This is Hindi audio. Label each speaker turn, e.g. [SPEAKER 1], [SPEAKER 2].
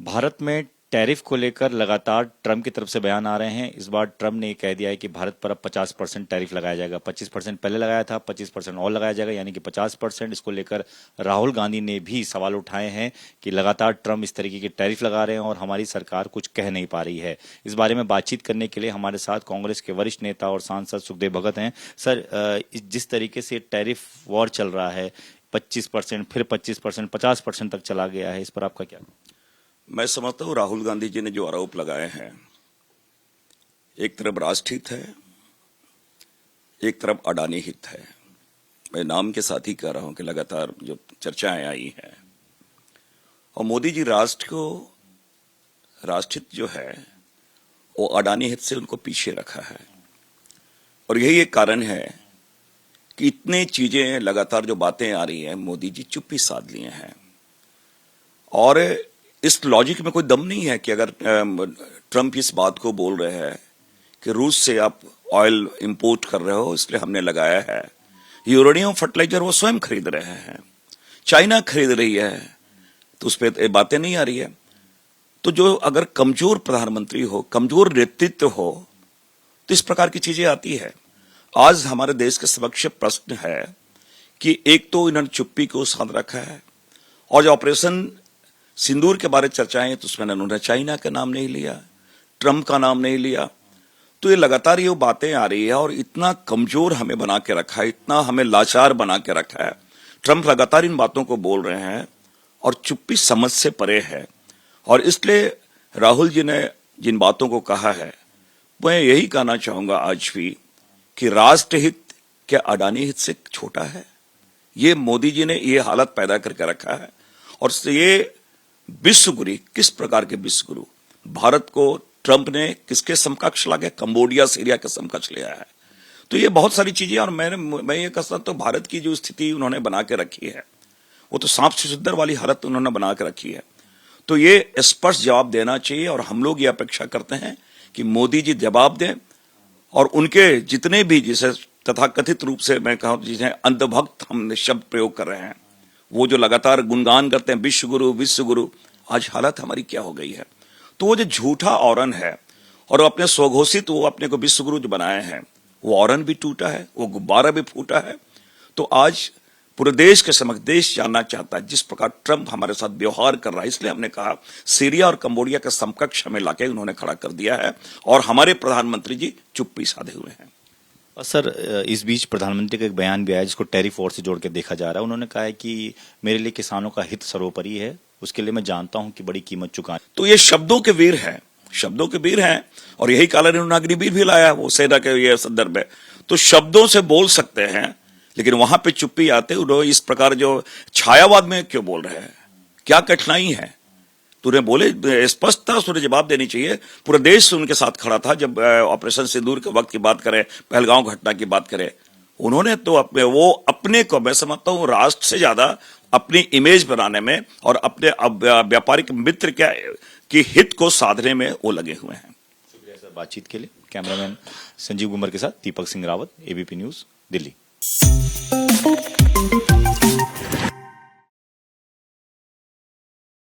[SPEAKER 1] भारत में टैरिफ को लेकर लगातार ट्रम्प की तरफ से बयान आ रहे हैं। इस बार ट्रम्प ने कह दिया है कि भारत पर अब 50% टैरिफ लगाया जाएगा। 25% पहले लगाया था, 25% और लगाया जाएगा, यानी कि 50%। इसको लेकर राहुल गांधी ने भी सवाल उठाए हैं कि लगातार ट्रम्प इस तरीके के टैरिफ लगा रहे हैं और हमारी सरकार कुछ कह नहीं पा रही है। इस बारे में बातचीत करने के लिए हमारे साथ कांग्रेस के वरिष्ठ नेता और सांसद सुखदेव भगत हैं। सर, जिस तरीके से टैरिफ वॉर चल रहा है, 25%, फिर 25%, 50% तक चला गया है, इस पर आपका क्या?
[SPEAKER 2] मैं समझता हूं राहुल गांधी जी ने जो आरोप लगाए हैं, एक तरफ राष्ट्र हित है, एक तरफ अडानी हित है। मैं नाम के साथ ही कह रहा हूं कि लगातार जो चर्चाएं आई हैं, और मोदी जी राष्ट्रहित जो है वो अडानी हित से उनको पीछे रखा है। और यही एक कारण है कि इतने चीजें लगातार जो बातें आ रही हैं, मोदी जी चुप्पी साध लिए हैं। और इस लॉजिक में कोई दम नहीं है कि अगर ट्रम्प इस बात को बोल रहे हैं कि रूस से आप ऑयल इंपोर्ट कर रहे हो इसलिए हमने लगाया है, यूरेनियम फर्टिलाइजर वो स्वयं खरीद रहे हैं, चाइना खरीद रही है, तो उस पर बातें नहीं आ रही है। तो जो अगर कमजोर प्रधानमंत्री हो, कमजोर नेतृत्व हो, तो इस प्रकार की चीजें आती है। आज हमारे देश के समक्ष प्रश्न है कि एक तो इन्होंने चुप्पी को साध रखा है, और जो ऑपरेशन सिंदूर के बारे में चर्चाएं तो उसमें उन्होंने चाइना का नाम नहीं लिया, ट्रम्प का नाम नहीं लिया। तो ये लगातार ये बातें आ रही है और इतना कमजोर हमें बना के रखा है, इतना हमें लाचार बना के रखा है। ट्रम्प लगातार इन बातों को बोल रहे हैं और चुप्पी समझ से परे है। और इसलिए राहुल जी ने जिन बातों को कहा है, मैं यही कहना चाहूंगा आज भी कि राष्ट्रहित क्या अडानी हित से छोटा है? ये मोदी जी ने ये हालत पैदा करके रखा है। और ये विश्वगुरु, किस प्रकार के विश्वगुरु? भारत को ट्रंप ने किसके समकक्ष ला गया? कंबोडिया, सीरिया के समकक्ष ले आया है। तो ये बहुत सारी चीजें, और मैं ये कहता हूं तो भारत की जो स्थिति उन्होंने बना के रखी है, वो तो सांप सुदर वाली हालत उन्होंने बना के रखी है। तो ये स्पष्ट जवाब देना चाहिए, और हम लोग ये अपेक्षा करते हैं कि मोदी जी जवाब दें, और उनके जितने भी, जिसे तथाकथित रूप से मैं कहूं जिसे अंधभक्त हम शब्द प्रयोग कर रहे हैं, वो जो लगातार गुणगान करते हैं विश्वगुरु विश्वगुरु, आज हालत हमारी क्या हो गई है। तो वो जो झूठा औरन है, और अपने स्वघोषित वो अपने को विश्वगुरु जो बनाए हैं, वो औरन भी टूटा है, वो गुब्बारा भी फूटा है। तो आज पूरे देश के समक्ष देश जानना चाहता है जिस प्रकार ट्रंप हमारे साथ व्यवहार कर रहा है। इसलिए हमने कहा सीरिया और कंबोडिया के समकक्ष हमें लाके उन्होंने खड़ा कर दिया है, और हमारे प्रधानमंत्री जी चुप्पी साधे हुए हैं।
[SPEAKER 1] सर, इस बीच प्रधानमंत्री का एक बयान भी आया जिसको टैरिफ वॉर से जोड़ के देखा जा रहा है। उन्होंने कहा है कि मेरे लिए किसानों का हित सर्वोपरि है, उसके लिए मैं जानता हूं कि बड़ी कीमत चुकाएं।
[SPEAKER 2] तो ये शब्दों के वीर हैं, शब्दों के वीर हैं, और यही काला नेहरू अग्निवीर भी लाया वो सेना के ये संदर्भ है। तो शब्दों से बोल सकते हैं, लेकिन वहां पे चुप्पी आते उन्होंने इस प्रकार जो छायावाद में क्यों बोल रहे हैं? क्या कठिनाई है? तूने बोले स्पष्ट था, उसने जवाब देनी चाहिए। पूरा देश उनके साथ खड़ा था जब ऑपरेशन सिंदूर के वक्त की बात करें, पहलगांव घटना की बात करें। उन्होंने तो अपने को मैं समझता हूं राष्ट्र से ज्यादा अपनी इमेज बनाने में और अपने व्यापारिक मित्र की हित को साधने में वो लगे हुए हैं।
[SPEAKER 1] शुक्रिया सर बातचीत के लिए। कैमरामैन संजीव गुमर के साथ दीपक सिंह रावत, एबीपी न्यूज, दिल्ली।